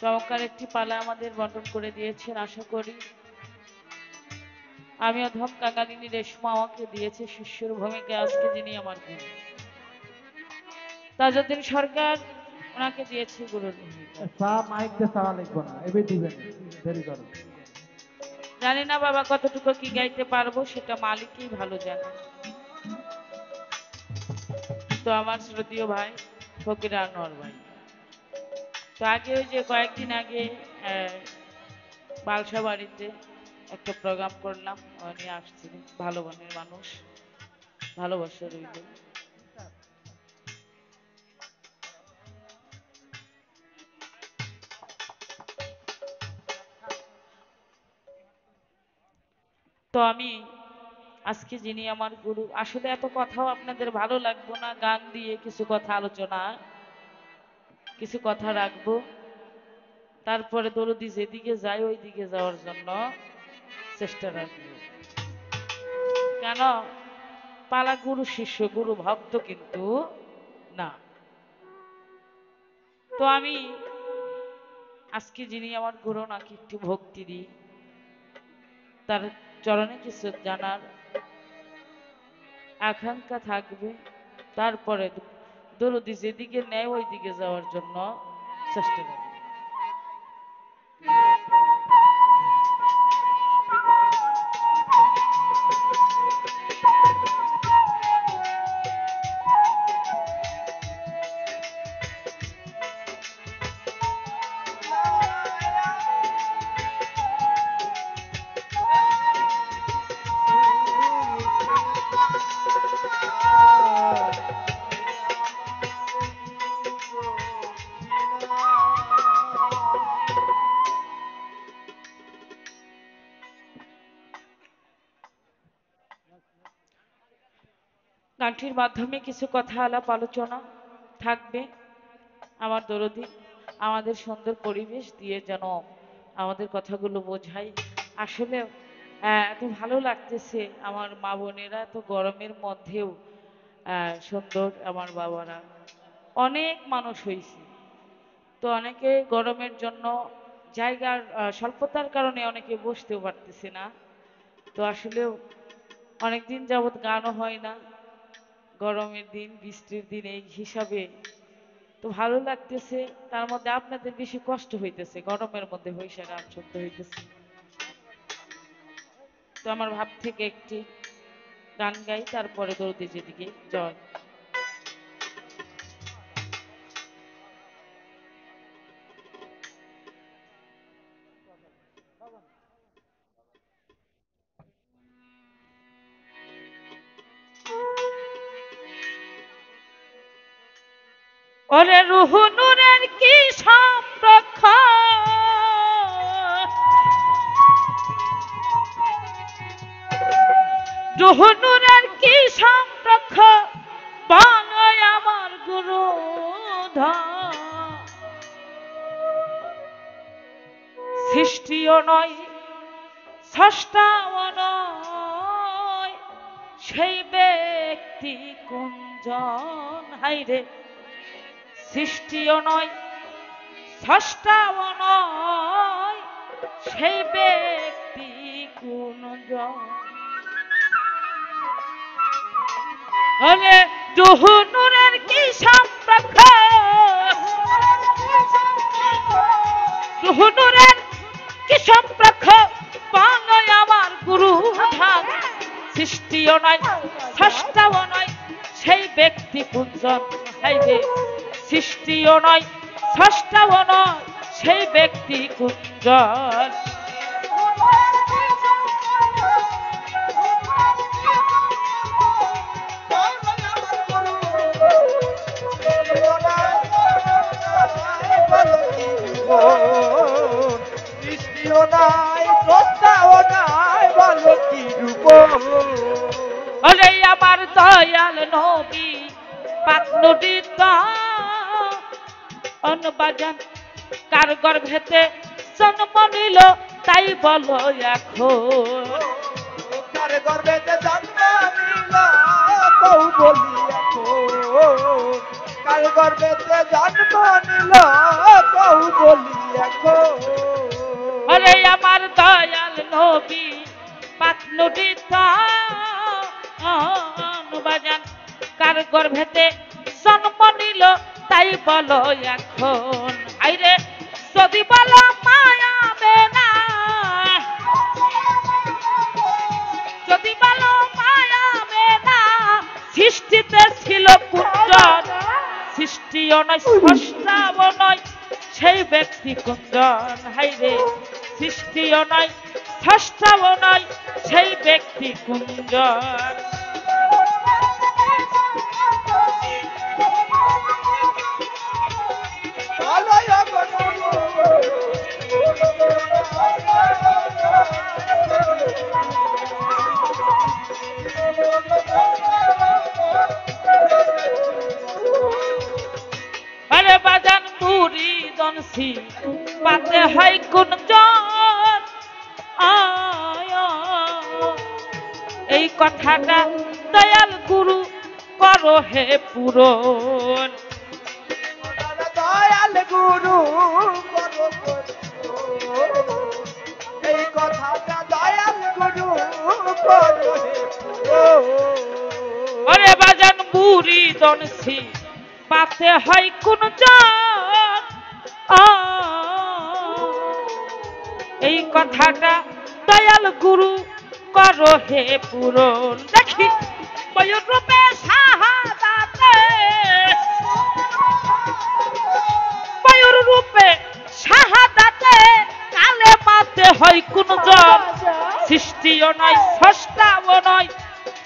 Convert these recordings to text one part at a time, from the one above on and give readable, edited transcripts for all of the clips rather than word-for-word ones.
চমৎকার একটি পালা আমাদের বন্টন করে দিয়েছেন। আশা করি আমি অধম কাঙালিনী রেশমা আমাকে দিয়েছে শিষ্যর ভূমিকা। আজকে যিনি আমার গুরু তাজউদ্দিন সরকার ওনাকে দিয়েছে গুরুর ভূমিকা। মাইক দিয়ে সারা লিখবো না, এবার দিবেন, দেরি করো। জানি না বাবা কতটুকু কি গাইতে পারবো, সেটা মালিকই ভালো জানে। তো আমার শ্রদ্ধেয় ভাই ফকির আনোয়ার ভাই, তো আগে ওই যে কয়েকদিন আগে বালসা বাড়িতে একটা প্রোগ্রাম করলাম, উনি আসছিলেন, ভালো মনের মানুষ, ভালোবাসা রইল। তো আমি আজকে যিনি আমার গুরু, আসলে এত কথাও আপনাদের ভালো লাগবে না, গান দিয়ে কিছু কথা আলোচনা, কিছু কথা রাখবো, তারপরে দরদি যেদিকে যায় ওই দিকে যাওয়ার জন্য চেষ্টা রাখবো। কেন পালা গুরু শিষ্য, গুরু ভক্ত কিন্তু না। তো আমি আজকে যিনি আমার গুরু নাকি একটু ভক্তি দিই, তার চরণে কিছু জানার আকাঙ্ক্ষা থাকবে, তারপরে দরদি যেদিকে নেয় ওই দিকে যাওয়ার জন্য চেষ্টা রাখবো। গানটির মাধ্যমে কিছু কথা আলাপ আলোচনা থাকবে। আমার দরদি আমাদের সুন্দর পরিবেশ দিয়ে যেন আমাদের কথাগুলো বোঝাই। আসলে এত ভালো লাগতেছে, আমার মা বোনেরা তো গরমের মধ্যেও সুন্দর, আমার বাবারা অনেক মানুষ হয়েছে, তো অনেকে গরমের জন্য জায়গার স্বল্পতার কারণে অনেকে বসতেও পারতেছে না। তো আসলে অনেকদিন যাবৎ গানও হয় না, গরমের দিন বৃষ্টির দিন এই হিসাবে তো ভালো লাগতেছে। তার মধ্যে আপনাদের বেশি কষ্ট হইতেছে, গরমের মধ্যে বৈশাখ গান শুনতে হইতেছে। তো আমার ভাব থেকে একটি গান গাই, তারপরে দৌড়তে যেদিকে জয়। ওরে রুহ নূরের কি সম্পর্ক, রুহ নূরের কি সম্পর্ক, বলো আমার গুরু ধর। সৃষ্টিও নয় স্রষ্টাও নয়, সেই ব্যক্তি কুঞ্জন। হাইরে সৃষ্টিও নয় স্রষ্টাও নয়, সেই ব্যক্তি কুঞ্জন। হলে দুহ নূরের কি সম্পর্ক, দুহ নূরের কি সম্পর্ক, বলো আমার গুরু ধাম। সৃষ্টিও নয় স্রষ্টাও নয়, সেই ব্যক্তি কুঞ্জন। হাইরে সৃষ্টিও নয় স্রষ্টাও নয়, সেই ব্যক্তি কুঞ্জন। সৃষ্টিও নাই স্রষ্টাও নাই, বলো কি রূপ। ওরে আমার দয়াল নবী পাক নদীত অন্নবাজান কার গর্ভেতে জন্ম নিল, তাই বলো এখন। কার গর্ভেতে জন্ম নিল, কৌ বলি এখন। কার গর্ভেতে জন্ম নিল কৌ বলি এখন ওরে আমার দয়াল নবী পাতলুটিত বাজান কার গর্ভেতে জন্ম নিল তাই বলো এখন আইরে যদি বলো মায়া বেনা যদি বলো মায়া বেনা সৃষ্টিতে ছিল কুঞ্জন সৃষ্টিও নয় স্রষ্টাও নয় সেই ব্যক্তি কুঞ্জন হাইরে সৃষ্টিও নয় স্রষ্টাও নয় সেই ব্যক্তি কুঞ্জন আরে বাজান মুড়ি দনসি পাতে হয় কুঞ্জন এই কথাটা দয়াল গুরু করো হে পূরণ দয়াল গুরু এই কথাটা দয়াল গুরু করো ওরে বাজান মুড়ি দনসি পাতে হয় কুঞ্জন এই কথাটা দয়াল গুরু করো হে পূরণ দেখি ময়ূর রূপে শাহাদাতে ময়ূর রূপে শাহাদাতে কালে পাতে হয় কুঞ্জন সৃষ্টিও নয় স্রষ্টাও নয়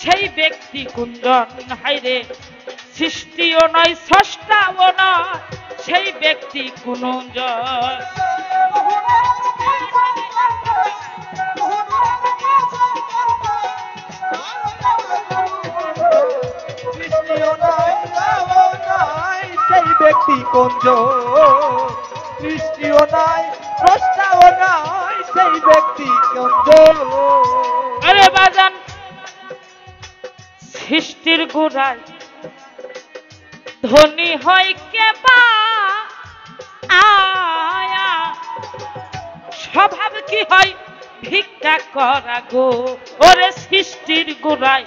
সেই ব্যক্তি কুঞ্জন হাইরে সৃষ্টিও নয় স্রষ্টাও নয় সেই ব্যক্তি কুঞ্জন সেই ব্যক্তি কুঞ্জ সৃষ্টিও নাই স্রষ্টাও নাই সেই ব্যক্তি কুঞ্জ আরে বাজান সৃষ্টির গোড়ায় ধনী হয় কেবা আয়া স্বভাব কি হয় ভিক্ষা করা গো ওরে সৃষ্টির গোড়ায়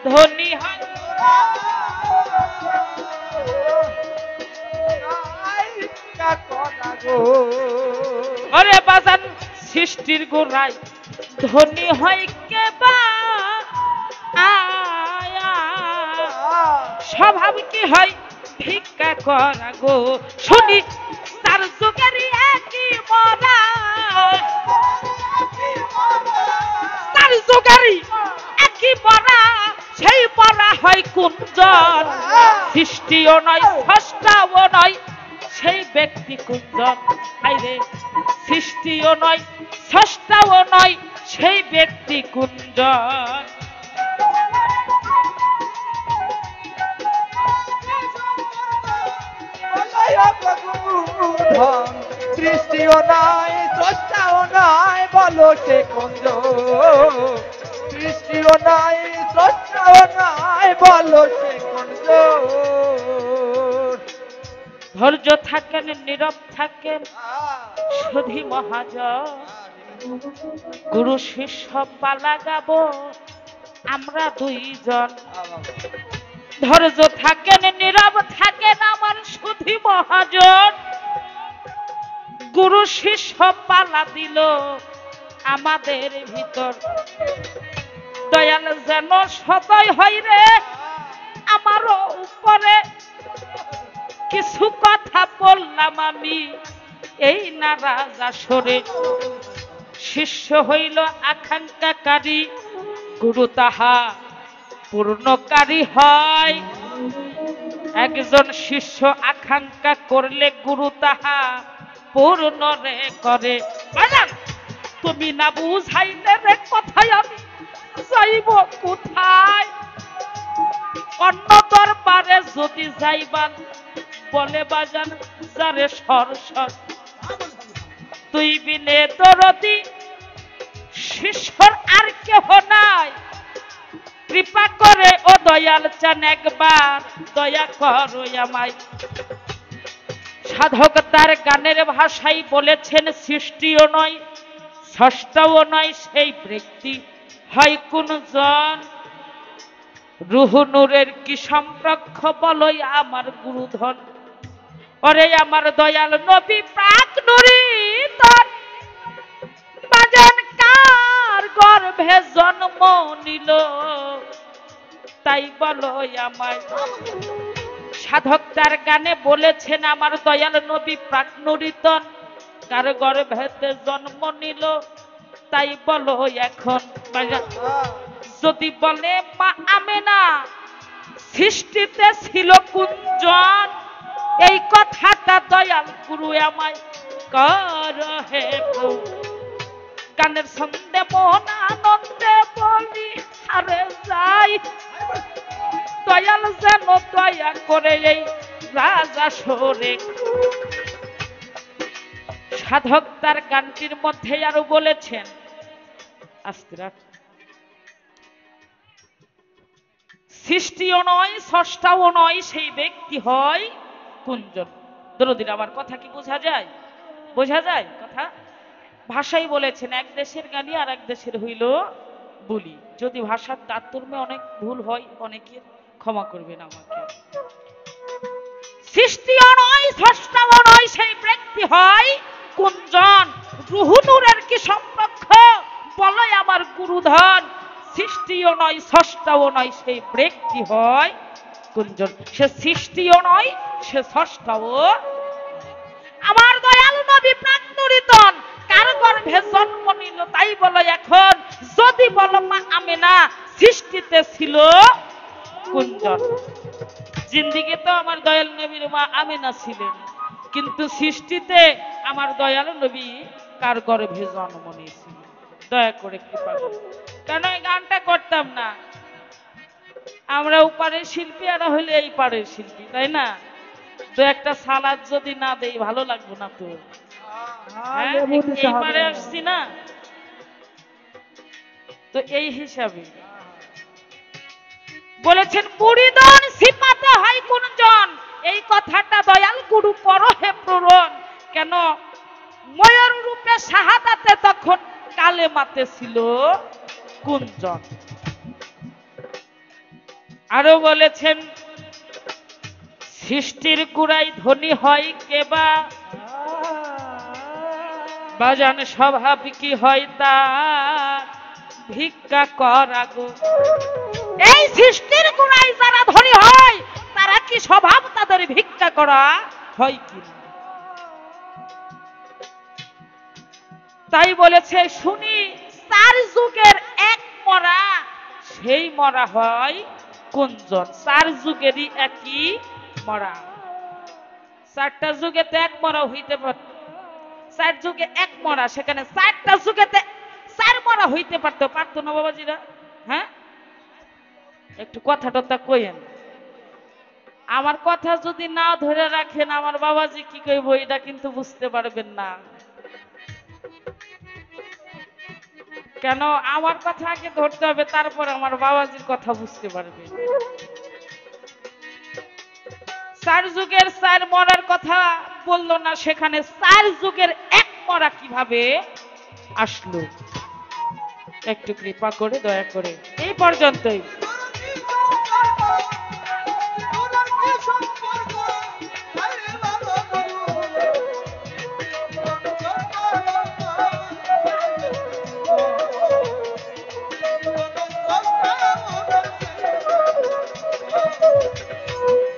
ধনী হয় ওরে বাজান সৃষ্টির গোড়ায় ধনী হয় কেবা আয়া স্বভাব কি হয় ভিক্ষা করা গো শুনি তার যুগেরই একই মরা তার যুগেরই একই মরা সেই মরা হয় কুঞ্জন সৃষ্টিও নয় স্রষ্টাও নয় সেই ব্যক্তি কুঞ্জন হাইরে সৃষ্টিও নয় স্রষ্টাও নয় সেই ব্যক্তি কুঞ্জন সৃষ্টিও নাই স্রষ্টাও নাই বলো সে কুঞ্জ সৃষ্টিও নাই স্রষ্টাও নাই বলো সে কুঞ্জ ধৈর্য থাকেন নীরব থাকেন সুধী মহাজন গুরু শিষ্য পালা গাবো আমরা দুইজন ধৈর্য থাকেন নীরব থাকেন আমার সুধী মহাজন গুরু শিষ্য পালা দিল আমাদের ভিতর দয়াল যেন সদয় হয় রে আমারও উপরে কিছু কথা বললাম আমি এই নারাজ আসরে শিষ্য হইল আকাঙ্ক্ষাকারী গুরু তাহা পূর্ণকারী হয় একজন শিষ্য আকাঙ্ক্ষা করলে গুরু তাহা পূর্ণ রে করে তুমি না বুঝাইলে রে কথাই আমি যাইব কোথায় অন্য দরবারে যদি যাইবান বলে বাজান যারে সরসর তুই বিনে দরদি শিষ্যর আর কেহ নাই কৃপা করে ও দয়াল চান একবার দয়া করো আমায়। সাধক তার গানের ভাষায় বলেছেন সৃষ্টিও নয় স্রষ্টাও নয় সেই ব্যক্তি হয় কোন জন। রুহু নূরের কি সম্পর্ক বলই আমার গুরুধন। ওরে আমার দয়াল নবী প্রাক নুরি তন বাজান কার গর্ভে জন্ম নিল তাই বলো আমায়। সাধক তার গানে বলেছেন আমার দয়াল নবী প্রাক নুরিতন কার গর্ভেতে জন্ম নিল তাই বলো এখন। যদি বলে মা আমেনা সৃষ্টিতে ছিল কুঞ্জন এই কথাটা দয়াল গুরু আমায় কর হে প্রভু। গানের ছন্দে মন আনন্দে বলি আরে যাই দয়াল যেন দয়া করে এই রাজা সরে। সাধক তার গানটির মধ্যে আরো বলেছেন আস্তে রাখ সৃষ্টিও নয় স্রষ্টাও নয় সেই ব্যক্তি হয় কুঞ্জন। দরদির আমার কথা কি বোঝা যায়? বোঝা যায় কথা? ভাষাই বলেছেন এক দেশের গানই আর এক দেশের হইল বলি। যদি ভাষার তাৎপর্যে অনেক ভুল হয় অনেকে ক্ষমা করবেন আমাকে। সৃষ্টিও নয় স্রষ্টাও নয় সেই ব্যক্তি হয় কুঞ্জন। রুহু নূরের কি সম্পর্ক বলো আমার গুরুধন। সৃষ্টিও নয় স্রষ্টাও নয় সেই ব্যক্তি হয় কুঞ্জন। সে সৃষ্টিও নয় সে স্রষ্টাও। আমার দয়াল নবী প্রাক নুরিতন কার গর্ভে জন্ম নিল তাই বলো এখন। যদি বলো মা আমেনা সৃষ্টিতে ছিল কুঞ্জন। জিন্দিগি তো আমার দয়াল নবীর মা আমেনা ছিলেন কিন্তু সৃষ্টিতে আমার দয়াল নবী কার গর্ভে জন্ম নিয়েছিল। দয়া করে কৃপা করে কেন এই গানটা করতাম না? আমরা ওপারের শিল্পী আর হইলে এই পারের শিল্পী তাই না? তো একটা সালাদ যদি না দেই ভালো লাগবে না তো। হ্যাঁ এই পারে আসছি না তো এই হিসাবে বলেছেন মুরিদন সিপাতে হয় কোনজন এই কথাটা দয়াল গুরু করো হে প্ররণ। কেন ময়ূর রূপে শাহাদাতে তখন কালেমাতে ছিল কুঞ্জন। আরো বলেছেন সৃষ্টির গুড়াই ধনী হয় কেবা বাজান স্বভাব কি হয় তার ভিক্ষা করা গো। এই সৃষ্টির গুণাই যারা ধনী হয় তারা কি স্বভাব তাদের ভিক্ষা করা হয় কি? তাই বলেছে শুনি চার যুগের এক মরা সেই মরা হয় কুঞ্জন। চার যুগেরই একই মরা। চারটা যুগেতে এক মরা হইতে পারত, চার যুগে এক মরা সেখানে চারটা যুগেতে চার মরা হইতে পারতো পারতো না বাবাজিরা? হ্যাঁ একটু কথা টথা কইেন। আমার কথা যদি না ধরে রাখেন আমার বাবাজি কি কইব এটা কিন্তু বুঝতে পারবেন না। কেন আমার কথা আগে ধরতে হবে তারপর আমার বাবাজির কথা বুঝতে পারবে। চার যুগের চার মরার কথা বললো না সেখানে চার যুগের এক মরা কিভাবে আসলো একটু কৃপা করে দয়া করে এই পর্যন্তই।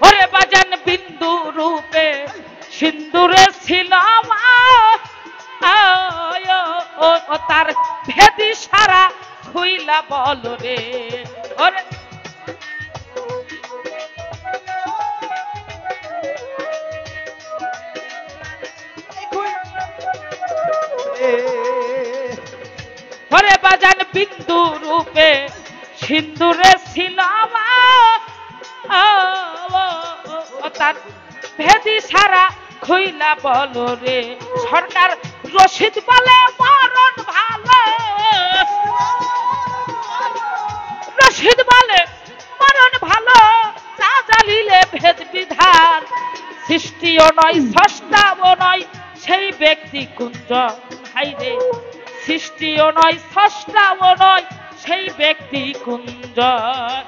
ওরে বাজান বিন্দু রূপে সিন্দুরে ছিল তার ভেদি সারা খুইলা বল রে। ওরে ওরে বাজান বিন্দু রূপে সিন্দুরে ছিল তার ভেদি সারা খুইলা বল রে। সরকার রশিদ বলে মরণ ভালো, রশিদ বলে সৃষ্টিও নয় স্রষ্টাও নয় সেই ব্যক্তি কুঞ্জন হাইরে সৃষ্টিও নয় স্রষ্টাও নয় সেই ব্যক্তি কুঞ্জন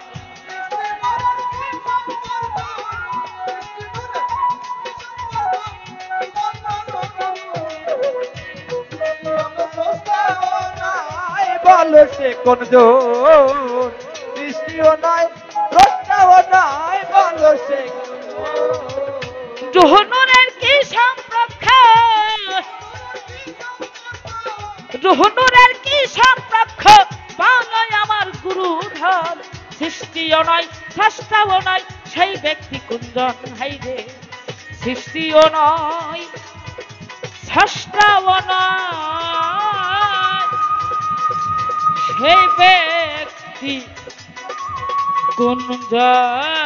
বলো সে কোন জন সৃষ্টিও নয় স্রষ্টাও নয় বলো সে রুহনুরের কি সম্পর্ক রুহনুরের কি সম্পর্ক বাংলায় আমার গুরুধর সৃষ্টিও নয় স্রষ্টাও নয় সেই ব্যক্তি কুঞ্জন হাইরে সৃষ্টিও নয় স্রষ্টাও নয় সেই ব্যক্তি কুঞ্জন